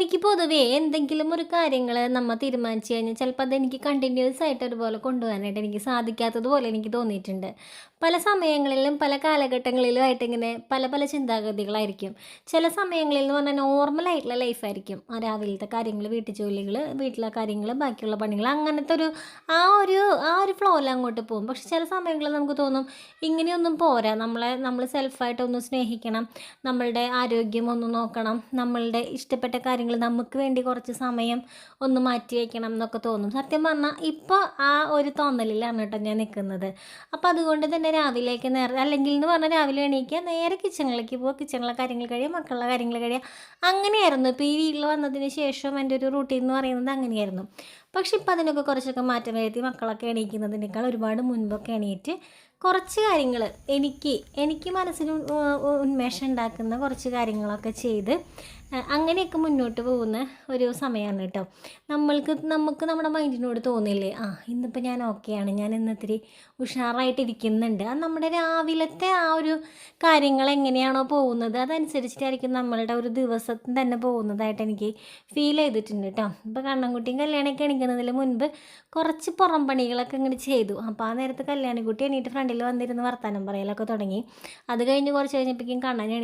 എനിക്ക് പൊതുവേ എന്തെങ്കിലും ഒരു കാര്യങ്ങൾ നമ്മൾ തീരുമാനിച്ചു കഴിഞ്ഞാൽ ചിലപ്പോൾ അതെനിക്ക് കണ്ടിന്യൂസ് ആയിട്ട് അതുപോലെ കൊണ്ടുപോകാനായിട്ട് എനിക്ക് സാധിക്കാത്തതുപോലെ എനിക്ക് തോന്നിയിട്ടുണ്ട്. പല സമയങ്ങളിലും പല കാലഘട്ടങ്ങളിലും ആയിട്ട് ഇങ്ങനെ പല പല ചിന്താഗതികളായിരിക്കും. ചില സമയങ്ങളിൽ എന്ന് പറഞ്ഞാൽ നോർമലായിട്ടുള്ള ലൈഫായിരിക്കും. രാവിലത്തെ കാര്യങ്ങൾ, വീട്ടു ജോലികൾ, വീട്ടിലെ കാര്യങ്ങൾ, ബാക്കിയുള്ള പണികൾ, അങ്ങനത്തെ ഒരു ആ ഒരു ആ ഒരു ഫ്ലോയിൽ അങ്ങോട്ട് പോകും. പക്ഷെ ചില സമയങ്ങളിൽ നമുക്ക് തോന്നും ഇങ്ങനെയൊന്നും പോരാ, നമ്മൾ സെൽഫായിട്ടൊന്ന് സ്നേഹിക്കണം, നമ്മളുടെ ആരോഗ്യം ഒന്ന് നോക്കണം, നമ്മളുടെ ഇഷ്ടപ്പെട്ട കാര്യങ്ങൾ നമുക്ക് വേണ്ടി കുറച്ച് സമയം ഒന്ന് മാറ്റി വയ്ക്കണം എന്നൊക്കെ തോന്നും. സത്യം പറഞ്ഞാൽ ഇപ്പോൾ ആ ഒരു തോന്നലിലാണ് കേട്ടോ ഞാൻ നിൽക്കുന്നത്. അപ്പോൾ അതുകൊണ്ട് തന്നെ രാവിലേക്ക് അല്ലെങ്കിൽ എന്ന് പറഞ്ഞാൽ രാവിലെ എണീക്കുക, നേരെ കിച്ചണിലേക്ക് പോകുക, കിച്ചണിലെ കാര്യങ്ങൾ കഴിയുക, മക്കളുടെ കാര്യങ്ങൾ കഴിയുക, അങ്ങനെയായിരുന്നു. ഇപ്പോൾ ഈ വീട്ടിൽ വന്നതിന് ശേഷം എൻ്റെ ഒരു റൂട്ടീൻ എന്ന് പറയുന്നത് അങ്ങനെയായിരുന്നു. പക്ഷെ ഇപ്പോൾ അതിനൊക്കെ കുറച്ചൊക്കെ മാറ്റം വരുത്തി മക്കളൊക്കെ എണീക്കുന്നതിനേക്കാൾ ഒരുപാട് മുൻപൊക്കെ എണീറ്റ് കുറച്ച് കാര്യങ്ങൾ എനിക്ക് മനസ്സിന് ഉന്മേഷം ഉണ്ടാക്കുന്ന കുറച്ച് കാര്യങ്ങളൊക്കെ ചെയ്ത് അങ്ങനെയൊക്കെ മുന്നോട്ട് പോകുന്ന ഒരു സമയമാണ് കേട്ടോ. നമുക്ക് നമ്മുടെ മൈൻഡിനോട് തോന്നില്ലേ, ഇന്നിപ്പോൾ ഞാൻ ഓക്കെയാണ്, ഞാൻ ഇന്ന് ഇത്തിരി ഉഷാറായിട്ടിരിക്കുന്നുണ്ട്. അത് നമ്മുടെ രാവിലത്തെ ആ ഒരു കാര്യങ്ങൾ എങ്ങനെയാണോ പോകുന്നത് അതനുസരിച്ചിട്ടായിരിക്കും നമ്മളുടെ ഒരു ദിവസം തന്നെ പോകുന്നതായിട്ട് എനിക്ക് ഫീൽ ചെയ്തിട്ടുണ്ട് കേട്ടോ. ഇപ്പോൾ കണ്ണൻകുട്ടിയും കല്യാണിയൊക്കെ എണീക്കുന്നതിന് മുൻപ് കുറച്ച് പുറം പണികളൊക്കെ ഇങ്ങനെ ചെയ്തു. അപ്പോൾ ആ നേരത്ത് കല്യാണിക്കുട്ടി എണീറ്റ് ഫ്രണ്ടിൽ വന്നിരുന്ന് വർത്താനം പറയലൊക്കെ തുടങ്ങി. അത് കഴിഞ്ഞ് കുറച്ച് കഴിഞ്ഞപ്പോഴേക്കും കണ്ണൻ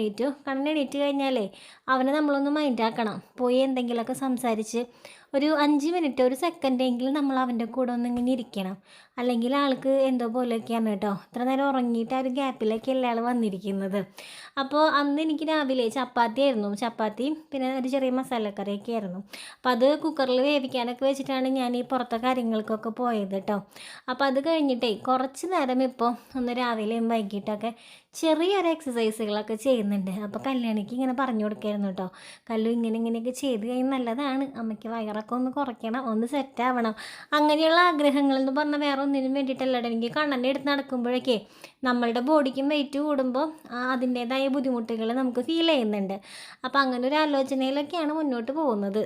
എണീറ്റ് കഴിഞ്ഞാലേ അവനെ നമ്മളൊന്ന് മൈൻഡാക്കണം. പോയി എന്തെങ്കിലുമൊക്കെ സംസാരിച്ച് ഒരു 5 മിനിറ്റ്, ഒരു സെക്കൻഡെങ്കിലും നമ്മൾ അവൻ്റെ കൂടെ ഒന്നിങ്ങനെ ഇരിക്കണം. അല്ലെങ്കിൽ ആൾക്ക് എന്തോ പോലെയൊക്കെയാണ് കേട്ടോ. ഇത്ര നേരം ഉറങ്ങിയിട്ട് ആ ഒരു ഗ്യാപ്പിലൊക്കെയല്ലേ ആൾ വന്നിരിക്കുന്നത്. അപ്പോൾ അന്ന് എനിക്ക് രാവിലെ ചപ്പാത്തിയും പിന്നെ ഒരു ചെറിയ മസാലക്കറിയൊക്കെ ആയിരുന്നു. അപ്പോൾ അത് കുക്കറിൽ വേവിക്കാനൊക്കെ വെച്ചിട്ടാണ് ഞാൻ ഈ പുറത്തെ കാര്യങ്ങൾക്കൊക്കെ പോയത് കേട്ടോ. അപ്പോൾ അത് കഴിഞ്ഞിട്ടേ കുറച്ച് നേരം ഇപ്പോൾ ഒന്ന് രാവിലെയും വൈകിട്ടൊക്കെ ചെറിയൊരു എക്സസൈസുകളൊക്കെ ചെയ്യുന്നുണ്ട്. അപ്പോൾ കല്യാണിക്ക് ഇങ്ങനെ പറഞ്ഞു കൊടുക്കായിരുന്നു കേട്ടോ, കല്ലു ഇങ്ങനെയൊക്കെ ചെയ്ത് കഴിഞ്ഞാൽ നല്ലതാണ്, അമ്മയ്ക്ക് വയറൊക്കെ ഒന്ന് കുറയ്ക്കണം, ഒന്ന് സെറ്റാവണം, അങ്ങനെയുള്ള ആഗ്രഹങ്ങളെന്ന് പറഞ്ഞാൽ വേറെ ഒന്നിനും വേണ്ടിയിട്ടല്ലട്ടോ. എനിക്ക് കണ്ണൻ്റെ അടുത്ത് നടക്കുമ്പോഴൊക്കെ നമ്മളുടെ ബോഡിക്കും വെയിറ്റ് കൂടുമ്പോൾ അതിൻ്റേതായ ബുദ്ധിമുട്ടുകൾ നമുക്ക് ഫീൽ ചെയ്യുന്നുണ്ട്. അപ്പോൾ അങ്ങനെ ഒരു ആലോചനയിലൊക്കെയാണ് മുന്നോട്ട് പോകുന്നത്.